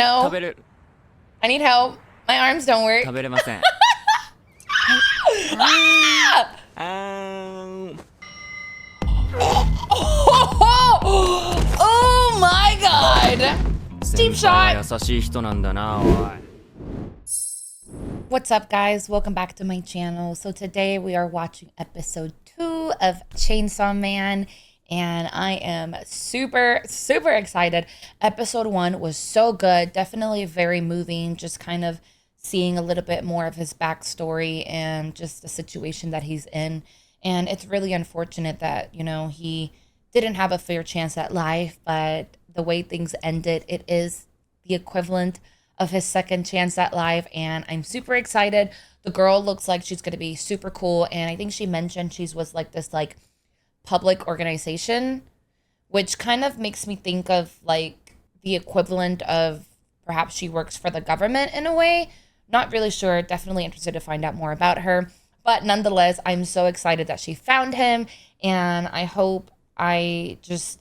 No. I need help. My arms don't work. Oh my god! Steep shot! What's up, guys? Welcome back to my channel. So today we are watching episode 2 of Chainsaw Man, and I am super excited. Episode 1 was so good, definitely very moving, just kind of seeing a little bit more of his backstory and just the situation that he's in. And it's really unfortunate that, you know, he didn't have a fair chance at life, but the way things ended, it is the equivalent of his second chance at life, and I'm super excited. The girl looks like she's going to be super cool, and I think she mentioned she's was like this like public organization, which kind of makes me think of like the equivalent of perhaps she works for the government in a way. Not really sure, definitely interested to find out more about her. But nonetheless, I'm so excited that she found him, and I hope that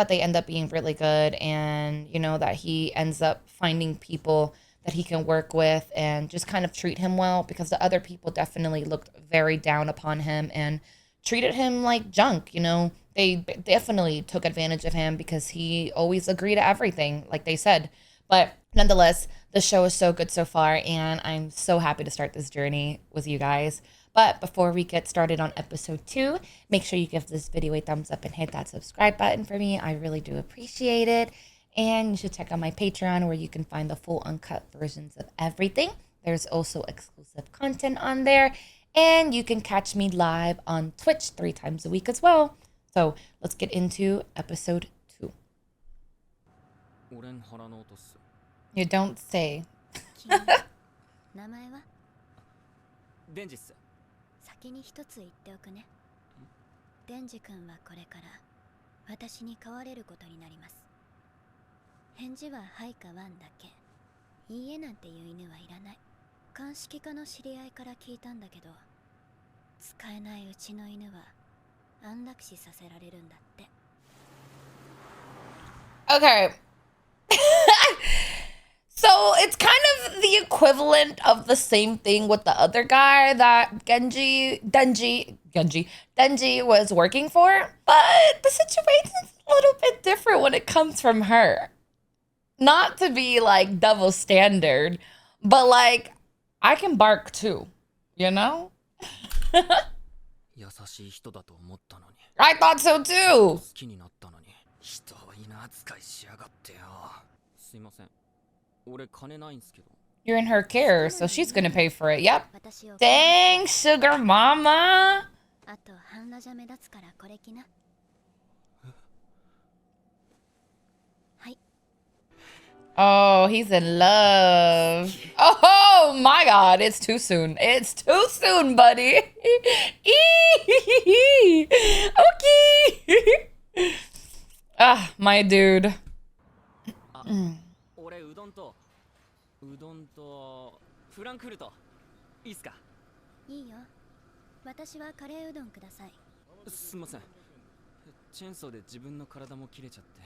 they end up being really good, and, you know, that he ends up finding people that he can work with and just kind of treat him well, because the other people definitely looked very down upon him and treated him like junk, you know. They definitely took advantage of him because he always agreed to everything, like they said. But nonetheless, the show is so good so far, and I'm so happy to start this journey with you guys. But before we get started on episode 2, make sure you give this video a thumbs up and hit that subscribe button for me. I really do appreciate it. And you should check out my Patreon, where you can find the full uncut versions of everything. There's also exclusive content on there. And you can catch me live on Twitch 3 times a week as well. So let's get into episode 2. You don't say. 先に一つ言っておくね。デンジ君はこれから私に飼われることになります。返事ははいかワンだけ。いいえなんていう犬はいらない。鑑識課の知り合いから聞いたんだけど、使えないうちの犬は安楽死させられるんだって。Okay. So it's kind of the equivalent of the same thing with the other guy that Denji was working for, but the situation's a little bit different when it comes from her. Not to be like double standard, but like I can bark too, you know? I thought so too. You're in her care, so she's gonna pay for it. Yep. Dang, sugar mama. Oh, he's in love. Oh my god, it's too soon. It's too soon, buddy. Okay. Ah, my dude. うどんとフランクフルトいいっすか？いいよ。私はカレーうどんください。すみません。チェーンソーで自分の体も切れちゃって、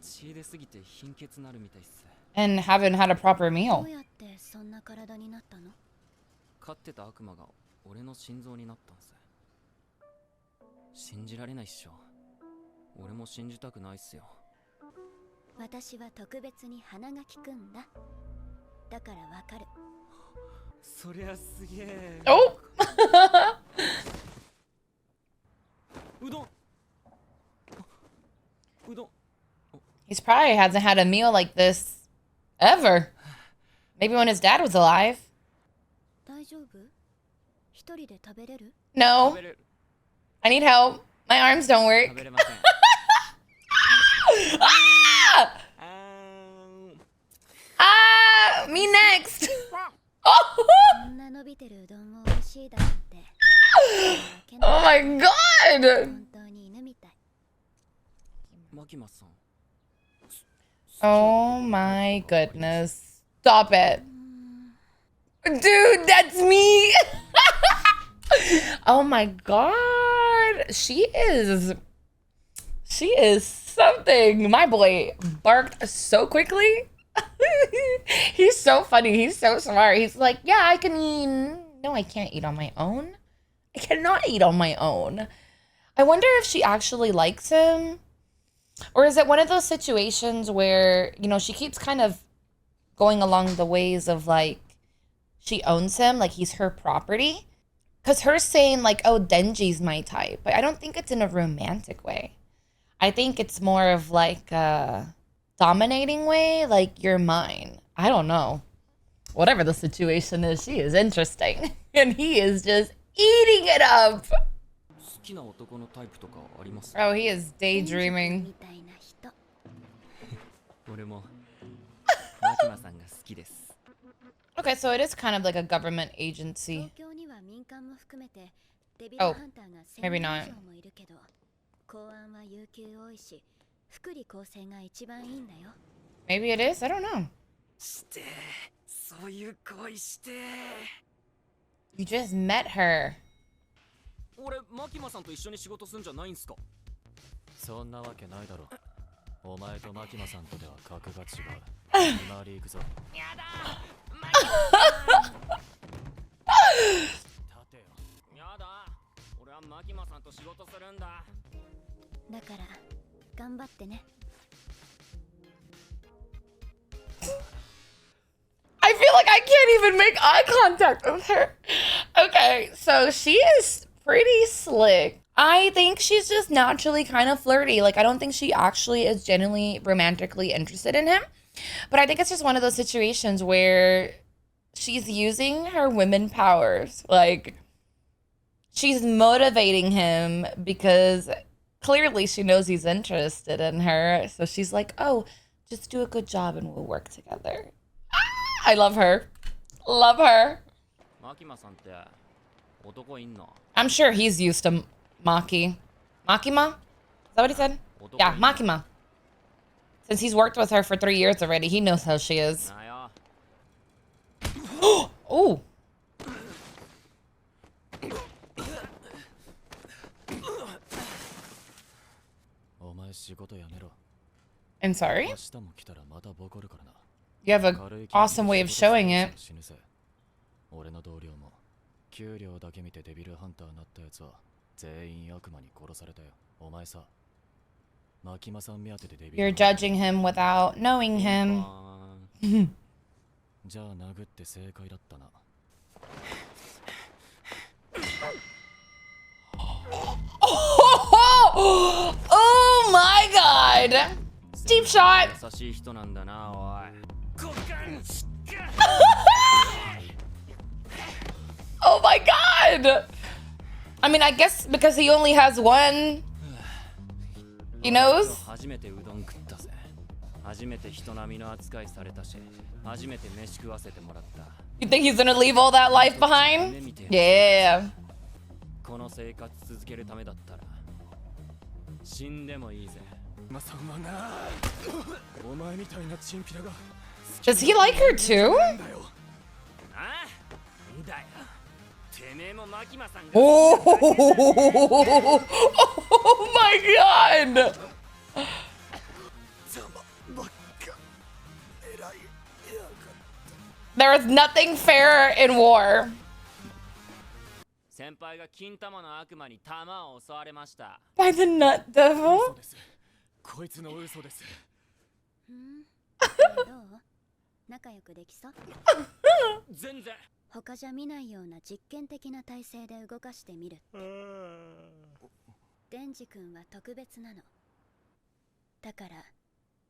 血出すぎて貧血なるみたいっす。And haven't had a proper meal. どうやってそんな体になったの？飼ってた悪魔が俺の心臓になったんす。信じられないっしょ。俺も信じたくないっすよ。私は特別に鼻が利くんだ。だからわかる。そりゃすげえ。Oh! うどん。うどん。 He's probably hasn't had a meal like this ever. Maybe when his dad was alive. 大丈夫？一人で食べれる？ No. I need help. My arms don't work. Me next. Oh my god. Oh my goodness. Stop it. Dude, that's me. Oh my god. She is She is something. My boy barked so quickly. He's so funny. He's so smart. He's like, yeah, I can eat. No, I can't eat on my own. I cannot eat on my own. I wonder if she actually likes him. Or is it one of those situations where, you know, she keeps kind of going along the ways of like, she owns him, like he's her property? Because her saying, like, oh, Denji's my type. But I don't think it's in a romantic way. I think it's more of like a dominating way, like, you're mine. I don't know. Whatever the situation is, she is interesting. And he is just eating it up. 好きな男のタイプとかあります？ Oh, he is デンジ君 daydreaming. みたいな人。俺もマキマさんが好きです。 Okay, so it is kind of like a government 東 agency. 京には民間も含めてデビル Oh, ハンターが maybe 1000 not. 人以上もいるけど、公安は有給多いし、福利厚生が一番いいんだよ。 Maybe it is? I don't know. してそういう恋して You just met her. 俺マキマさんと一緒に仕事すんじゃないんすか？そんなわけないだろ。お前とマキマさんとでは格が違う。今リークぞ。やだマキマさん立てよ。やだ俺はマキマさんと仕事するんだ。だから頑張ってね。 I feel like I can't even make eye contact with her. Okay, so she is pretty slick. I think she's just naturally kind of flirty. Like, I don't think she actually is genuinely romantically interested in him. But I think it's just one of those situations where she's using her women powers. Like, she's motivating him because clearly she knows he's interested in her. So she's like, oh, just do a good job and we'll work together. I love her. Love her. マキマさんって男いんの？ I'm sure he's used to Maki. Makima? Is that what he said? Yeah, Makima. Since he's worked with her for 3 years already, he knows how she is. なよ Oh. I'm sorry? 明日も来たらまたボコるからな。 You have an awesome way of showing it. 死ぬぜ。俺の同僚も給料だけ見てデビルハンターになったやつは全員悪魔に殺されたよ。お前さ、マキマさん目当てでデビル You're judging him without knowing him. じゃあ殴って正解だったな。Oh my god! Deep shot! 優しい人なんだなおい。 Oh my god! I mean, I guess because he only has one. He knows? 初めてうどん食ったぜ。初めて人並みの扱いされたし、初めて飯食わせてもらった。 You think he's gonna leave all that life behind? Yeah. この生活続けるためだったら死んでもいいぜ。マさんはな、お前みたいなチンピラが Does he like her too? ああ、だよ。てめえもマキマさんが。 Oh, oh my god! There is nothing fair in war. 先輩が金玉の悪魔に玉を襲われました。 By the nut devil? こいつの嘘です。どう？仲良くできそう？全然。他じゃ見ないような実験的な体制で動かしてみるって。デンジ君は特別なの。だから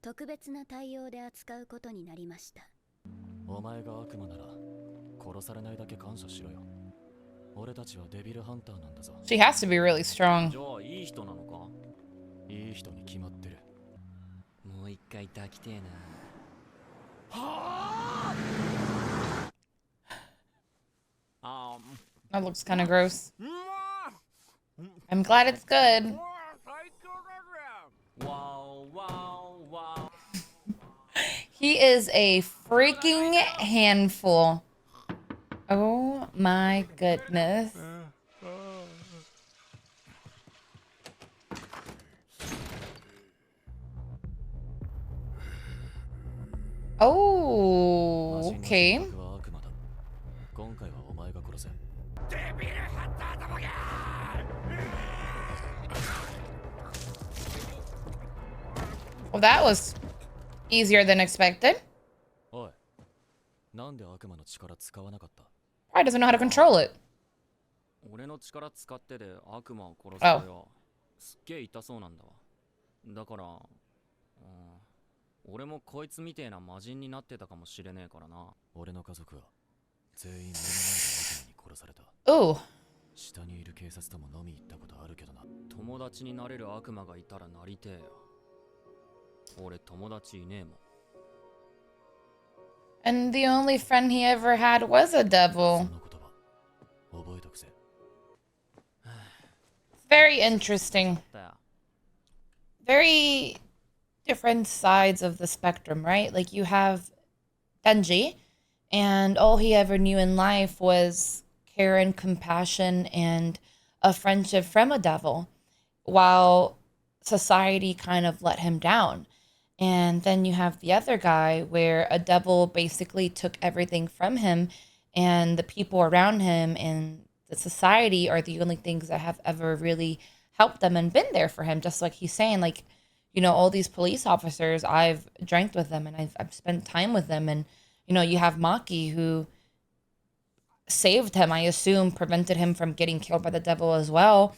特別な対応で扱うことになりました。お前が悪魔なら殺されないだけ感謝しろよ。俺たちはデビルハンターなんだぞ。 She has to be really strong. じゃあいい人なのか？いい人に決まってる。もう一回抱きてえな。 That looks kind of gross. I'm glad it's good. Wow, wow, wow. He is a freaking handful. Oh my goodness. Oh, okay. マシンのは悪魔だ。今回はお前が殺せ。 Well, that was easier than expected. おい、なんで悪魔の力使わなかった？ Probably doesn't know how to control it. 俺の力使ってで悪魔を殺すとよ、すっげえ痛そうなんだわ。だから、俺もこいつみてえな魔人になってたかもしれねえからな。俺の家族は全員目の前で悪魔に殺された。 Ooh. 下にいる警察とも飲み行ったことあるけどな。友達になれる悪魔がいたらなりてえよ。俺友達いねえもん。 And the only friend he ever had was a そ devil. の言葉覚えとくぜ。 Very interesting. だよ。 Very different sides of the spectrum, right? Like you have Denji, and all he ever knew in life was care and compassion and a friendship from a devil, while society kind of let him down. And then you have the other guy where a devil basically took everything from him, and the people around him and the society are the only things that have ever really helped them and been there for him. Just like he's saying, like, you know, all these police officers, I've drank with them and I've spent time with them. And, you know, you have Maki who saved him, I assume, prevented him from getting killed by the devil as well.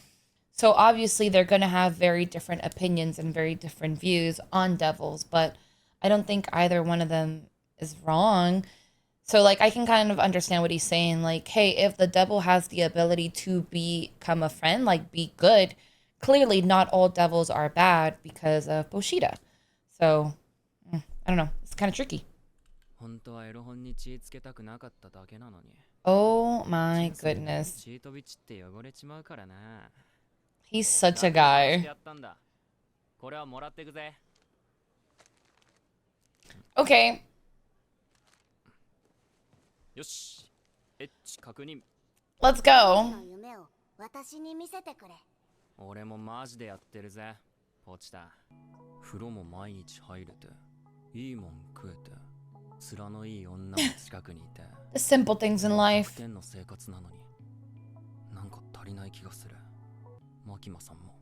So obviously they're going to have very different opinions and very different views on devils, but I don't think either one of them is wrong. So like I can kind of understand what he's saying, like, hey, if the devil has the ability to become a friend, like be good, clearly not all devils are bad because of Bushido. So I don't know, it's kind of tricky. 本当はエロ本に血つけたくなかっただけなのに。 Oh my goodness. チートビチって汚れちまうからな。 He's such a guy. やったんだ。これはもらってくぜ。 Okay. よし。エッチ確認。 Let's go. の夢を私に見せてくれ。俺もマジでやってるぜ。ポチタ。風呂も毎日入れて、いいもん食えて、面のいい女も近くにいて。 The simple things in life. 100点の生活なのに、なんか足りない気がする。マキマさんも。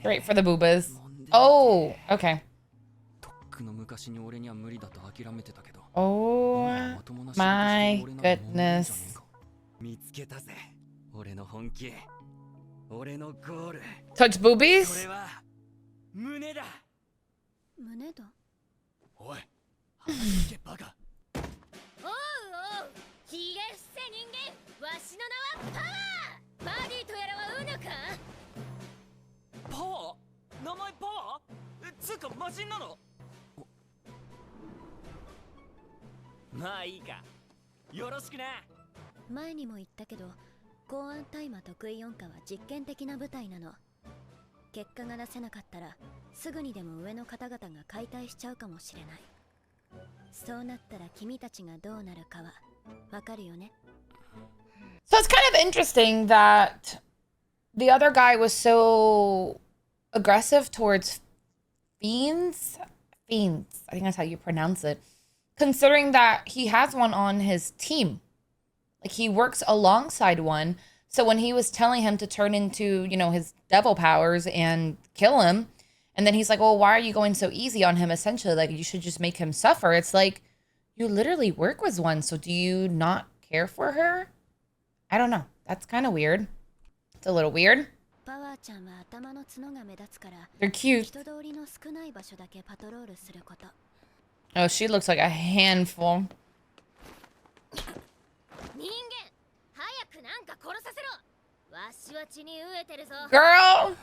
Great for the boobas. Oh, okay. とっくの昔に俺には無理だと諦めてたけど。 Oh my goodness. 見つけたぜ。俺の本気。俺のゴール。 Touch そ boobies? れは胸だ。胸だ。おい、話けバカ。おうおう、ひげ伏せ人間、わしの名はパワー。バディとやらはうぬか。パワー？名前パワー？つうか魔人なの？まあいいか。よろしくな。前にも言ったけど、公安大麻得意音化は実験的な部隊なの。結果が出せなかったらすぐにでも上の方々が解体しちゃうかもしれない。そうなったら君たちがどうなるかはわかるよね。 So it's kind of interesting that the other guy was so aggressive towards fiends. Fiends. I think that's how you pronounce it. Considering that he has one on his team. Like he works alongside one. So when he was telling him to turn into, you know, his devil powers and kill him, and then he's like, well, why are you going so easy on him? Essentially, like, you should just make him suffer. It's like, you literally work with one. So do you not care for her? I don't know. That's kind of weird. It's a little weird. パワーちゃんは頭の角が目立つから、 They're cute. 人通りの少ない場所だけパトロールすること。 Oh, she looks like a handful. 人間、早くなんか殺させろ。わしは血に飢えてるぞ。 Girl!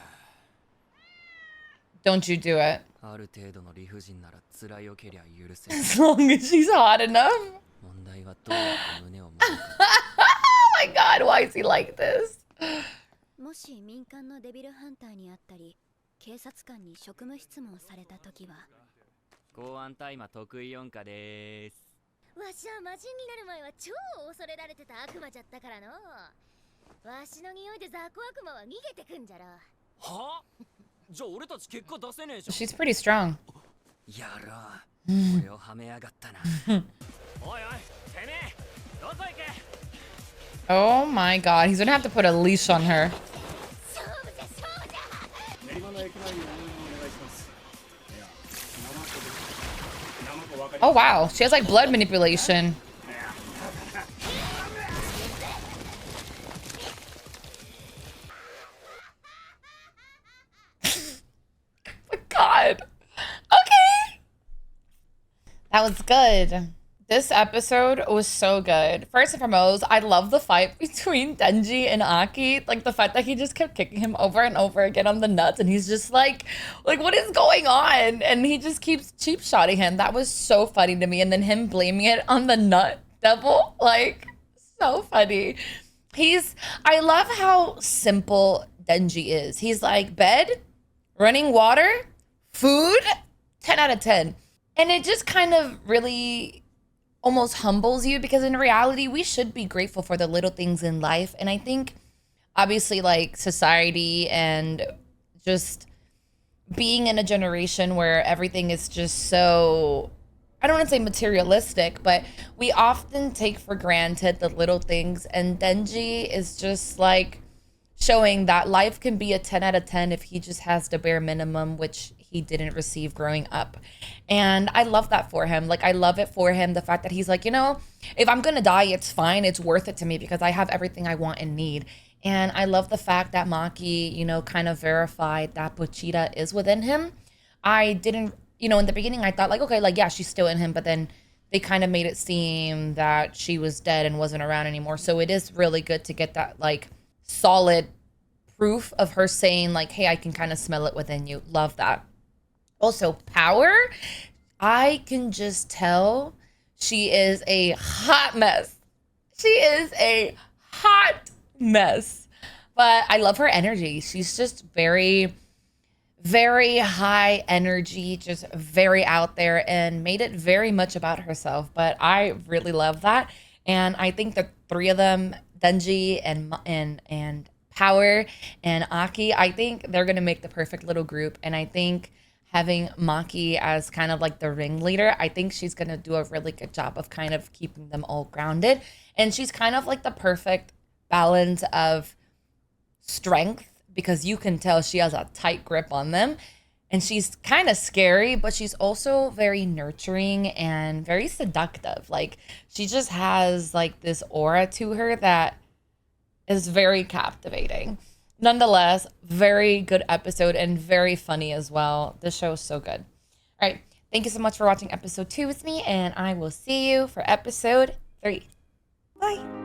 Don't you do it. ある程度の理不尽なら辛いよけりゃ許せる。 As long as she's hot enough. 問題はどうやって胸を守るか。 Oh my god, why is he like this? もし民間のデビルハンターに会ったり、警察官に職務質問されたときは、公安大麻得意音化でーす。わしは魔人になる前は超恐れられてた悪魔じゃったからの。わしの匂いで雑魚悪魔は逃げてくんじゃろ。はあ？じゃあ俺たち結果出せねえじゃん。 She's pretty strong. やろう。俺をはめやがったな。おいおい、てめえ、どこ行け。 Oh my god, he's gonna have to put a leash on her. Oh wow, she has like blood manipulation. Oh my god. Okay. That was good. This episode was so good. First and foremost, I love the fight between Denji and Aki. Like the fact that he just kept kicking him over and over again on the nuts, and he's just like what is going on? And he just keeps cheap shotting him. That was so funny to me. And then him blaming it on the nut devil, like so funny. I love how simple Denji is. He's like bed, running water, food, 10 out of 10. And it just kind of really almost humbles you because in reality, we should be grateful for the little things in life. And I think obviously like society and just being in a generation where everything is just so, I don't want to say materialistic, but we often take for granted the little things. And Denji is just like showing that life can be a 10 out of 10 if he just has the bare minimum, which he didn't receive growing up. And I love that for him. Like, I love it for him. The fact that he's like, you know, if I'm going to die, it's fine. It's worth it to me because I have everything I want and need. And I love the fact that Maki, you know, kind of verified that Pochita is within him. I didn't, you know, in the beginning, I thought like, okay, like, yeah, she's still in him. But then they kind of made it seem that she was dead and wasn't around anymore. So it is really good to get that, like, solid proof of her saying, like, hey, I can kind of smell it within you. Love that. Also, Power, I can just tell she is a hot mess. She is a hot mess. But I love her energy. She's just very, very high energy, just very out there and made it very much about herself. But I really love that. And I think the three of them, Denji and Power and Aki, I think they're going to make the perfect little group. And I think having Maki as kind of like the ringleader, I think she's going to do a really good job of kind of keeping them all grounded. And she's kind of like the perfect balance of strength because you can tell she has a tight grip on them. And she's kind of scary, but she's also very nurturing and very seductive. Like, she just has like this aura to her that is very captivating. Nonetheless, very good episode and very funny as well. This show is so good. All right. Thank you so much for watching episode 2 with me, and I will see you for episode 3. Bye.